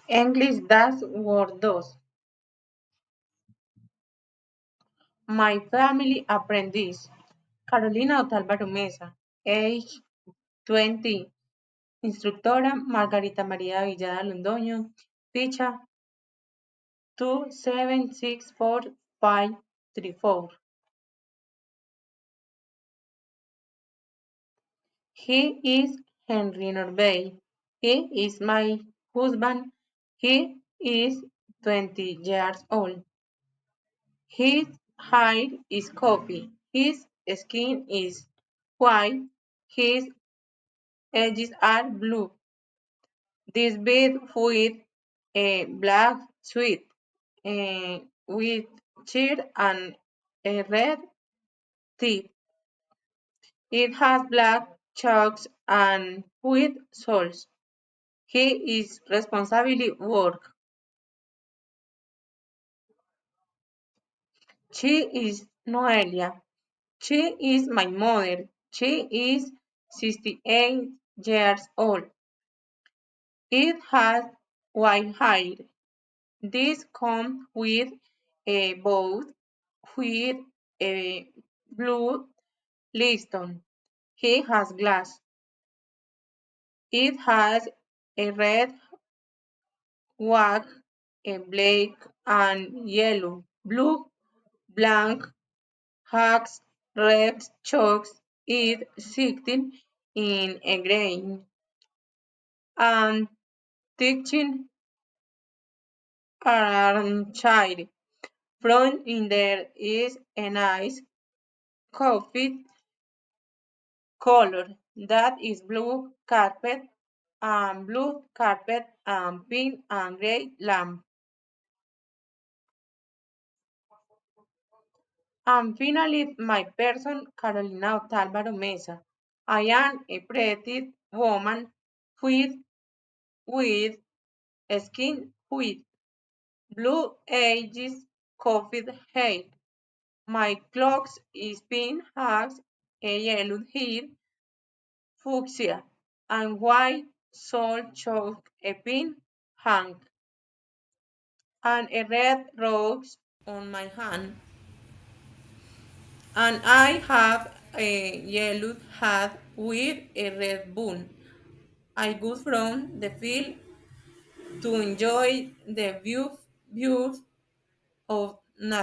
English das Word 2. My Family Apprentice. Carolina Otálvaro Mesa. Age 20. Instructora Margarita María Villada Londoño. Ficha 2764534. He is Henry Norbey. He is my husband. He is 20 years old. His hair is coffee. His skin is white. His edges are blue. This bed with a black suit with cheer and a red tip. It has black chalks and white soles. He is responsibly work. She is Noelia. She is my mother. She is 68 years old. It has white hair. This comes with a bow with a blue liston. He has glass. It has a red wag, a black and yellow, blue, blank, hacks, red chalks, it sitting in a grain, and teaching armchair. Front in there is a nice coffee color that is blue carpet and pink and gray lamp. And finally, my person, Carolina Otálvaro Mesa. I am a pretty woman with, with skin with blue eyes, coffee hair. My clothes is pink, has a yellow hair, fuchsia, and white soul chalk, a pink hand, and a red rose on my hand. And I have a yellow hat with a red bun. I go from the field to enjoy the views of nature.